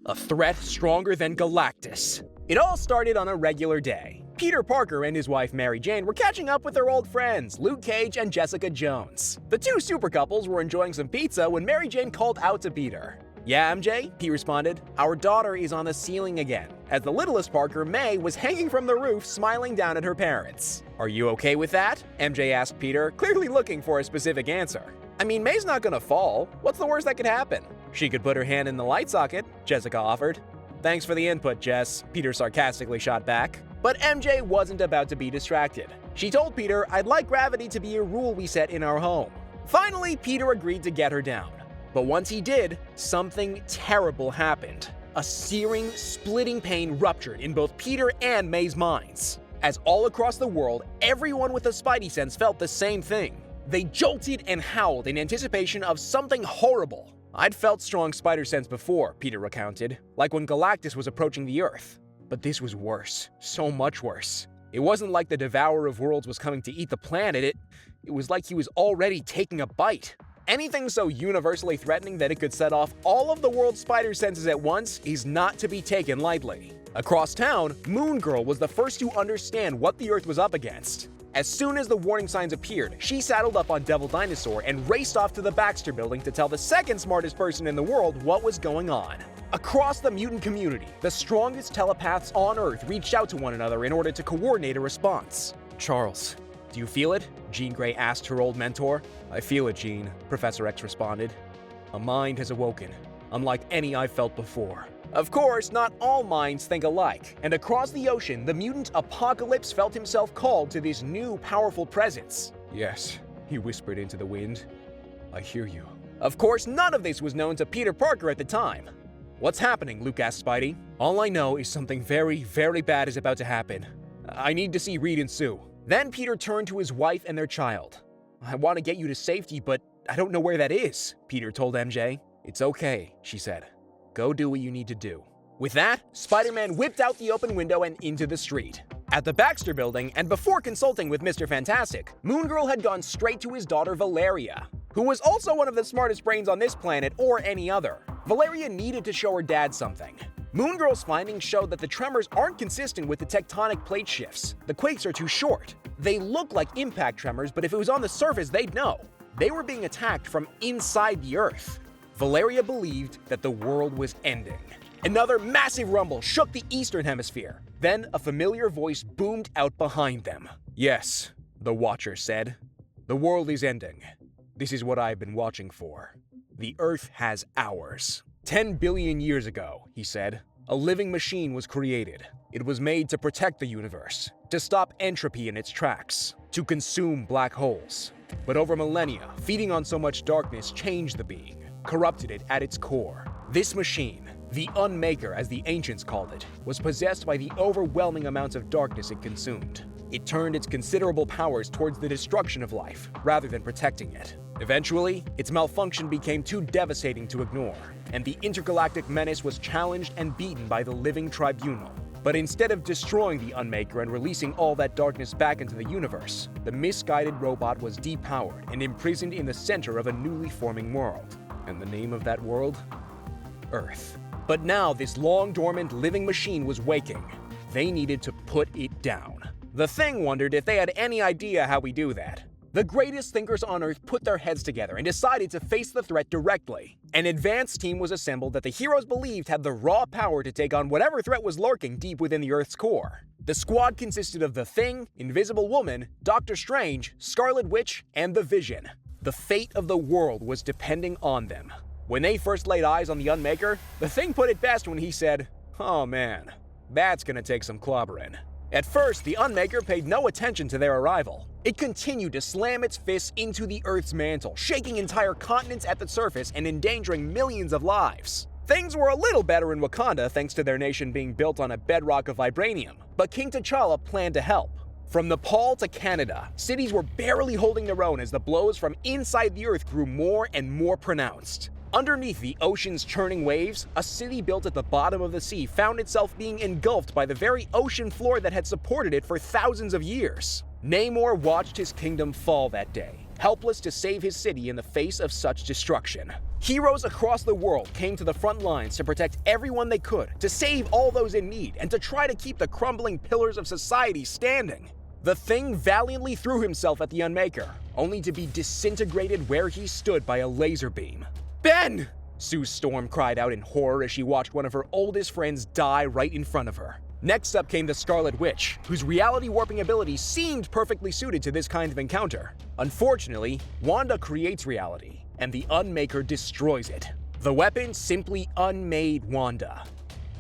A threat stronger than Galactus. It all started on a regular day. Peter Parker and his wife Mary Jane were catching up with their old friends, Luke Cage and Jessica Jones. The two super couples were enjoying some pizza when Mary Jane called out to Peter. "Yeah, MJ," he responded, "our daughter is on the ceiling again," as the littlest Parker, May, was hanging from the roof smiling down at her parents. "Are you okay with that?" MJ asked Peter, clearly looking for a specific answer. "I mean, May's not gonna fall. What's the worst that could happen?" "She could put her hand in the light socket," Jessica offered. "Thanks for the input, Jess," Peter sarcastically shot back. But MJ wasn't about to be distracted. She told Peter, "I'd like gravity to be a rule we set in our home." Finally, Peter agreed to get her down. But once he did, something terrible happened. A searing, splitting pain ruptured in both Peter and May's minds. As all across the world, everyone with a spidey sense felt the same thing. They jolted and howled in anticipation of something horrible. "I'd felt strong spider sense before," Peter recounted, "like when Galactus was approaching the Earth. But this was worse, so much worse. It wasn't like the Devourer of Worlds was coming to eat the planet, it was like he was already taking a bite. Anything so universally threatening that it could set off all of the world's spider senses at once is not to be taken lightly." Across town, Moon Girl was the first to understand what the Earth was up against. As soon as the warning signs appeared, she saddled up on Devil Dinosaur and raced off to the Baxter Building to tell the second smartest person in the world what was going on. Across the mutant community, the strongest telepaths on Earth reached out to one another in order to coordinate a response. "Charles, do you feel it?" Jean Grey asked her old mentor. "I feel it, Jean," Professor X responded. "A mind has awoken, unlike any I've felt before." Of course, not all minds think alike, and across the ocean, the mutant Apocalypse felt himself called to this new, powerful presence. "Yes," he whispered into the wind. "I hear you." Of course, none of this was known to Peter Parker at the time. "What's happening?" Luke asked Spidey. "All I know is something very, very bad is about to happen. I need to see Reed and Sue." Then Peter turned to his wife and their child. "I want to get you to safety, but I don't know where that is," Peter told MJ. "It's okay," she said. "Go do what you need to do." With that, Spider-Man whipped out the open window and into the street. At the Baxter Building, and before consulting with Mr. Fantastic, Moon Girl had gone straight to his daughter Valeria, who was also one of the smartest brains on this planet or any other. Valeria needed to show her dad something. Moon Girl's findings showed that the tremors aren't consistent with the tectonic plate shifts. The quakes are too short. They look like impact tremors, but if it was on the surface, they'd know. They were being attacked from inside the Earth. Valeria believed that the world was ending. Another massive rumble shook the Eastern Hemisphere. Then a familiar voice boomed out behind them. "Yes," the Watcher said. "The world is ending. This is what I've been watching for. The Earth has hours. 10 billion years ago," he said, "a living machine was created. It was made to protect the universe, to stop entropy in its tracks, to consume black holes. But over millennia, feeding on so much darkness changed the being, corrupted it at its core. This machine, the Unmaker as the ancients called it, was possessed by the overwhelming amounts of darkness it consumed. It turned its considerable powers towards the destruction of life, rather than protecting it. Eventually, its malfunction became too devastating to ignore, and the intergalactic menace was challenged and beaten by the Living Tribunal. But instead of destroying the Unmaker and releasing all that darkness back into the universe, the misguided robot was depowered and imprisoned in the center of a newly forming world. And the name of that world? Earth. But now this long-dormant living machine was waking. They needed to put it down. The Thing wondered if they had any idea how we do that. The greatest thinkers on Earth put their heads together and decided to face the threat directly. An advanced team was assembled that the heroes believed had the raw power to take on whatever threat was lurking deep within the Earth's core. The squad consisted of the Thing, Invisible Woman, Doctor Strange, Scarlet Witch, and the Vision. The fate of the world was depending on them. When they first laid eyes on the Unmaker, the Thing put it best when he said, "Oh man, that's gonna take some clobbering." At first, the Unmaker paid no attention to their arrival. It continued to slam its fists into the Earth's mantle, shaking entire continents at the surface and endangering millions of lives. Things were a little better in Wakanda thanks to their nation being built on a bedrock of vibranium, but King T'Challa planned to help. From Nepal to Canada, cities were barely holding their own as the blows from inside the Earth grew more and more pronounced. Underneath the ocean's churning waves, a city built at the bottom of the sea found itself being engulfed by the very ocean floor that had supported it for thousands of years. Namor watched his kingdom fall that day, helpless to save his city in the face of such destruction. Heroes across the world came to the front lines to protect everyone they could, to save all those in need, and to try to keep the crumbling pillars of society standing. The Thing valiantly threw himself at the Unmaker, only to be disintegrated where he stood by a laser beam. "Ben!" Sue Storm cried out in horror as she watched one of her oldest friends die right in front of her. Next up came the Scarlet Witch, whose reality warping ability seemed perfectly suited to this kind of encounter. Unfortunately, Wanda creates reality, and the Unmaker destroys it. The weapon simply unmade Wanda.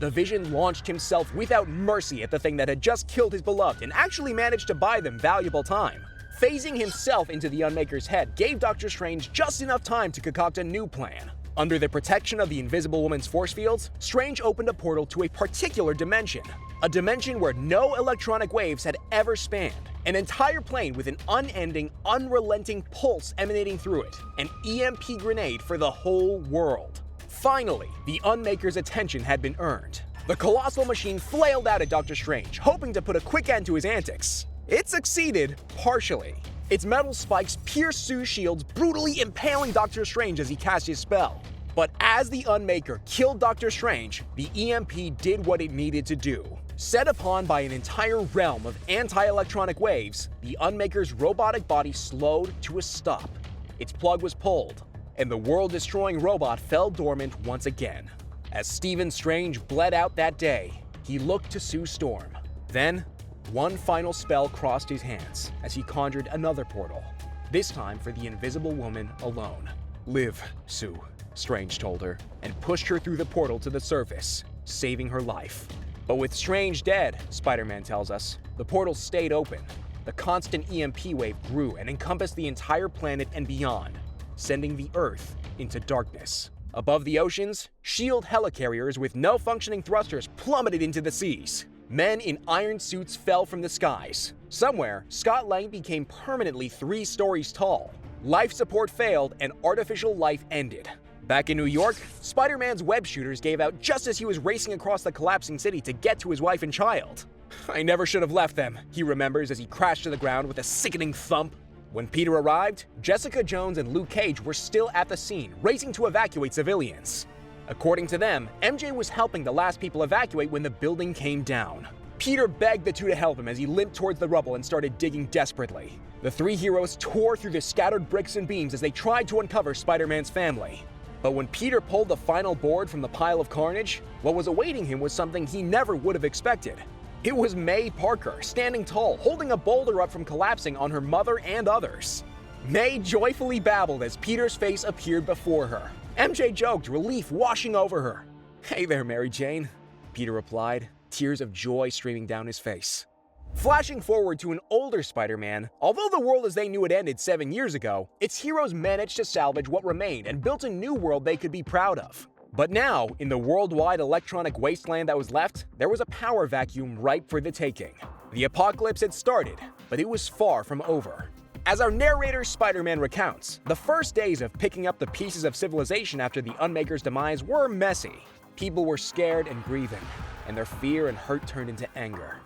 The Vision launched himself without mercy at the Thing that had just killed his beloved and actually managed to buy them valuable time. Phasing himself into the Unmaker's head gave Doctor Strange just enough time to concoct a new plan. Under the protection of the Invisible Woman's force fields, Strange opened a portal to a particular dimension. A dimension where no electronic waves had ever spanned. An entire plane with an unending, unrelenting pulse emanating through it. An EMP grenade for the whole world. Finally, the Unmaker's attention had been earned. The colossal machine flailed out at Doctor Strange, hoping to put a quick end to his antics. It succeeded, partially. Its metal spikes pierced Sue's shields, brutally impaling Doctor Strange as he cast his spell. But as the Unmaker killed Doctor Strange, the EMP did what it needed to do. Set upon by an entire realm of anti-electronic waves, the Unmaker's robotic body slowed to a stop. Its plug was pulled, and the world-destroying robot fell dormant once again. As Stephen Strange bled out that day, he looked to Sue Storm. Then, one final spell crossed his hands as he conjured another portal, this time for the Invisible Woman alone. "Live, Sue," Strange told her, and pushed her through the portal to the surface, saving her life. But with Strange dead, Spider-Man tells us, the portal stayed open. The constant EMP wave grew and encompassed the entire planet and beyond, sending the Earth into darkness. Above the oceans, SHIELD helicarriers with no functioning thrusters plummeted into the seas. Men in iron suits fell from the skies. Somewhere, Scott Lang became permanently 3 stories tall. Life support failed and artificial life ended. Back in New York, Spider-Man's web shooters gave out just as he was racing across the collapsing city to get to his wife and child. "I never should have left them," he remembers as he crashed to the ground with a sickening thump. When Peter arrived, Jessica Jones and Luke Cage were still at the scene, racing to evacuate civilians. According to them, MJ was helping the last people evacuate when the building came down. Peter begged the two to help him as he limped towards the rubble and started digging desperately. The 3 heroes tore through the scattered bricks and beams as they tried to uncover Spider-Man's family. But when Peter pulled the final board from the pile of carnage, what was awaiting him was something he never would have expected. It was May Parker, standing tall, holding a boulder up from collapsing on her mother and others. May joyfully babbled as Peter's face appeared before her. MJ joked, relief washing over her. "Hey there, Mary Jane," Peter replied, tears of joy streaming down his face. Flashing forward to an older Spider-Man, although the world as they knew it ended 7 years ago, its heroes managed to salvage what remained and built a new world they could be proud of. But now, in the worldwide electronic wasteland that was left, there was a power vacuum ripe for the taking. The apocalypse had started, but it was far from over. As our narrator Spider-Man recounts, the first days of picking up the pieces of civilization after the Unmaker's demise were messy. People were scared and grieving, and their fear and hurt turned into anger.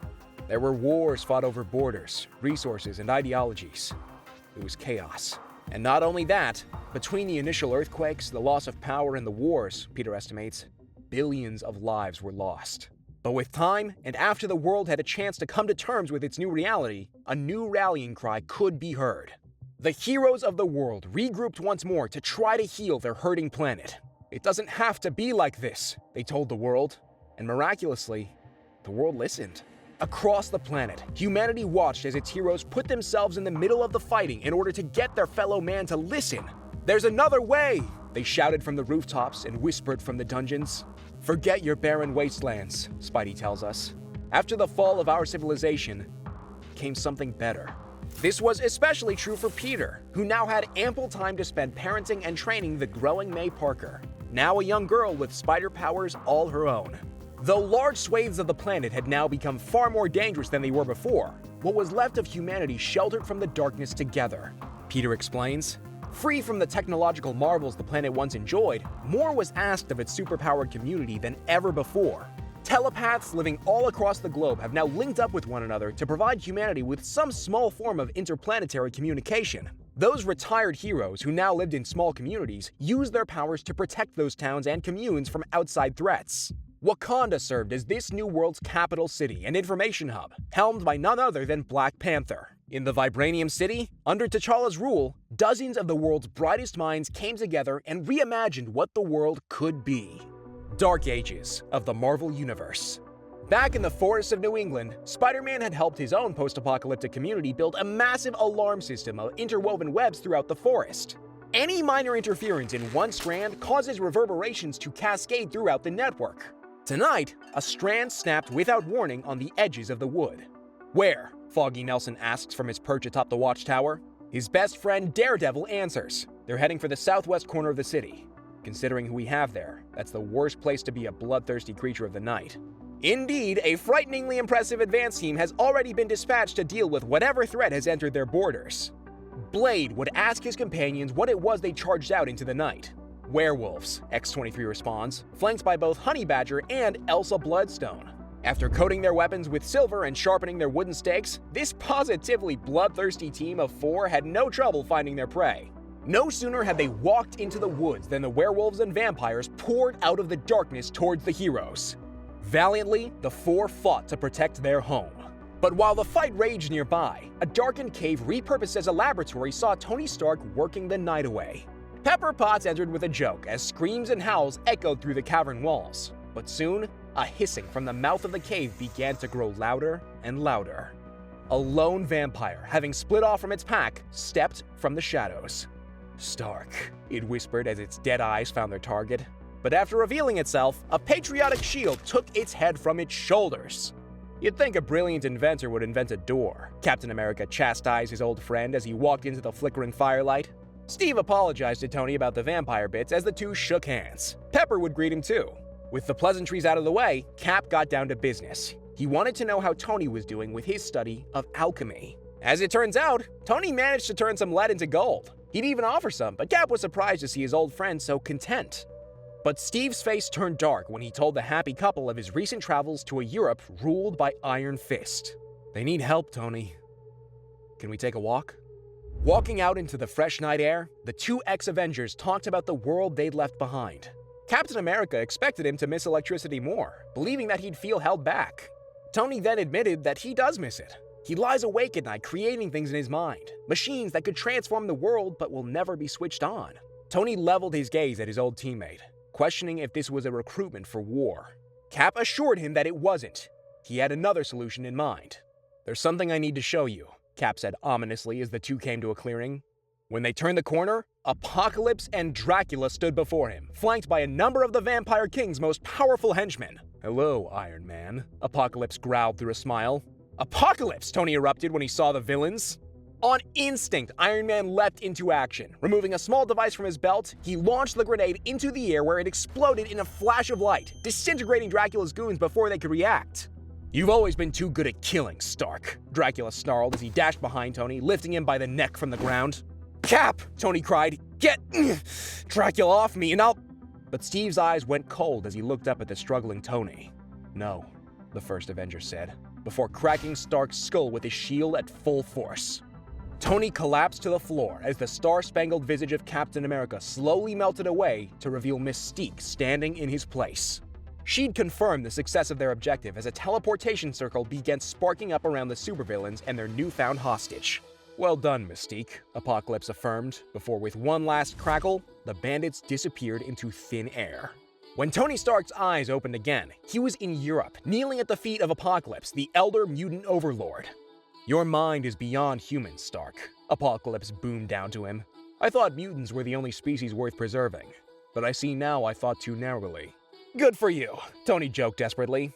There were wars fought over borders, resources, and ideologies. It was chaos. And not only that, between the initial earthquakes, the loss of power, and the wars, Peter estimates, billions of lives were lost. But with time, and after the world had a chance to come to terms with its new reality, a new rallying cry could be heard. The heroes of the world regrouped once more to try to heal their hurting planet. "It doesn't have to be like this," they told the world. And miraculously, the world listened. Across the planet, humanity watched as its heroes put themselves in the middle of the fighting in order to get their fellow man to listen. "There's another way!" they shouted from the rooftops and whispered from the dungeons. "Forget your barren wastelands," Spidey tells us. After the fall of our civilization came something better. This was especially true for Peter, who now had ample time to spend parenting and training the growing May Parker, now a young girl with spider powers all her own. Though large swathes of the planet had now become far more dangerous than they were before, what was left of humanity sheltered from the darkness together. Peter explains, free from the technological marvels the planet once enjoyed, more was asked of its superpowered community than ever before. Telepaths living all across the globe have now linked up with one another to provide humanity with some small form of interplanetary communication. Those retired heroes who now lived in small communities used their powers to protect those towns and communes from outside threats. Wakanda served as this new world's capital city and information hub, helmed by none other than Black Panther. In the Vibranium City, under T'Challa's rule, dozens of the world's brightest minds came together and reimagined what the world could be. Dark Ages of the Marvel Universe. Back in the forests of New England, Spider-Man had helped his own post-apocalyptic community build a massive alarm system of interwoven webs throughout the forest. Any minor interference in one strand causes reverberations to cascade throughout the network. Tonight, a strand snapped without warning on the edges of the wood. Where? Foggy Nelson asks from his perch atop the watchtower. His best friend Daredevil answers. They're heading for the southwest corner of the city. Considering who we have there, that's the worst place to be a bloodthirsty creature of the night. Indeed, a frighteningly impressive advance team has already been dispatched to deal with whatever threat has entered their borders. Blade would ask his companions what it was they charged out into the night. Werewolves, X-23 responds, flanked by both Honey Badger and ELSA Bloodstone. After coating their weapons with silver and sharpening their wooden stakes, this positively bloodthirsty team of 4 had no trouble finding their prey. No sooner had they walked into the woods than the werewolves and vampires poured out of the darkness towards the heroes. Valiantly, the 4 fought to protect their home. But while the fight raged nearby, a darkened cave repurposed as a laboratory saw Tony Stark working the night away. Pepper Potts entered with a joke as screams and howls echoed through the cavern walls. But soon, a hissing from the mouth of the cave began to grow louder and louder. A lone vampire, having split off from its pack, stepped from the shadows. "Stark," it whispered as its dead eyes found their target. But after revealing itself, a patriotic shield took its head from its shoulders. You'd think a brilliant inventor would invent a door. Captain America chastised his old friend as he walked into the flickering firelight. Steve apologized to Tony about the vampire bits as the two shook hands. Pepper would greet him too. With the pleasantries out of the way, Cap got down to business. He wanted to know how Tony was doing with his study of alchemy. As it turns out, Tony managed to turn some lead into gold. He'd even offer some, but Cap was surprised to see his old friend so content. But Steve's face turned dark when he told the happy couple of his recent travels to a Europe ruled by Iron Fist. "They need help, Tony. Can we take a walk?" Walking out into the fresh night air, the two ex-Avengers talked about the world they'd left behind. Captain America expected him to miss electricity more, believing that he'd feel held back. Tony then admitted that he does miss it. He lies awake at night creating things in his mind, machines that could transform the world but will never be switched on. Tony leveled his gaze at his old teammate, questioning if this was a recruitment for war. Cap assured him that it wasn't. He had another solution in mind. "There's something I need to show you," Cap said ominously as the two came to a clearing. When they turned the corner, Apocalypse and Dracula stood before him, flanked by a number of the Vampire King's most powerful henchmen. "Hello, Iron Man," Apocalypse growled through a smile. "Apocalypse!" Tony erupted when he saw the villains. On instinct, Iron Man leapt into action. Removing a small device from his belt, he launched the grenade into the air where it exploded in a flash of light, disintegrating Dracula's goons before they could react. "You've always been too good at killing, Stark," Dracula snarled as he dashed behind Tony, lifting him by the neck from the ground. "Cap!" Tony cried. "Get Dracula off me and I'll—" But Steve's eyes went cold as he looked up at the struggling Tony. "No," the first Avenger said, before cracking Stark's skull with his shield at full force. Tony collapsed to the floor as the star-spangled visage of Captain America slowly melted away to reveal Mystique standing in his place. She'd confirmed the success of their objective as a teleportation circle began sparking up around the supervillains and their newfound hostage. "Well done, Mystique," Apocalypse affirmed, before with one last crackle, the bandits disappeared into thin air. When Tony Stark's eyes opened again, he was in Europe, kneeling at the feet of Apocalypse, the elder mutant overlord. "Your mind is beyond human, Stark," Apocalypse boomed down to him. "I thought mutants were the only species worth preserving, but I see now I thought too narrowly." "Good for you," Tony joked desperately.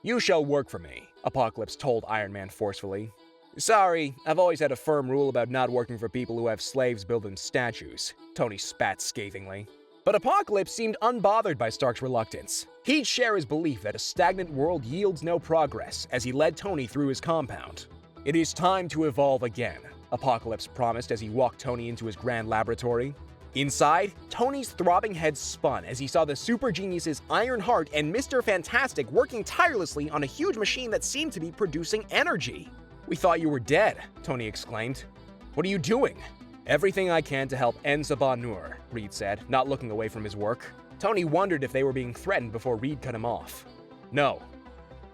"You shall work for me," Apocalypse told Iron Man forcefully. "Sorry, I've always had a firm rule about not working for people who have slaves building statues," Tony spat scathingly. But Apocalypse seemed unbothered by Stark's reluctance. He'd share his belief that a stagnant world yields no progress as he led Tony through his compound. "It is time to evolve again," Apocalypse promised as he walked Tony into his grand laboratory. Inside, Tony's throbbing head spun as he saw the super geniuses Ironheart and Mr. Fantastic working tirelessly on a huge machine that seemed to be producing energy. "We thought you were dead," Tony exclaimed. "What are you doing?" Everything I can to help end Sabanur, Reed said, not looking away from his work. Tony wondered if they were being threatened before Reed cut him off. No,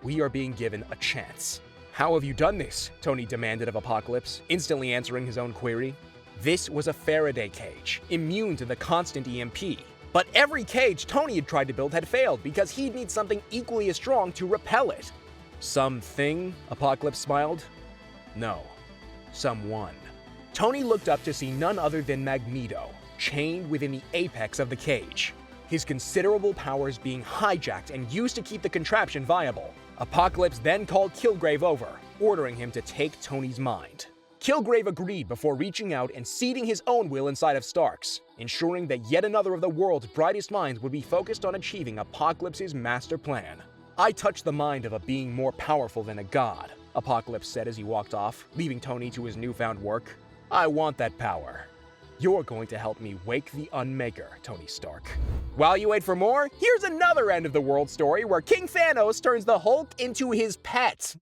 we are being given a chance. How have you done this? Tony demanded of Apocalypse, instantly answering his own query. This was a Faraday cage, immune to the constant EMP. But every cage Tony had tried to build had failed because he'd need something equally as strong to repel it. Something? Apocalypse smiled. No, someone. Tony looked up to see none other than Magneto, chained within the apex of the cage, his considerable powers being hijacked and used to keep the contraption viable. Apocalypse then called Kilgrave over, ordering him to take Tony's mind. Kilgrave agreed before reaching out and seeding his own will inside of Stark's, ensuring that yet another of the world's brightest minds would be focused on achieving Apocalypse's master plan. I touched the mind of a being more powerful than a god, Apocalypse said as he walked off, leaving Tony to his newfound work. I want that power. You're going to help me wake the Unmaker, Tony Stark. While you wait for more, here's another end-of-the-world story where King Thanos turns the Hulk into his pet.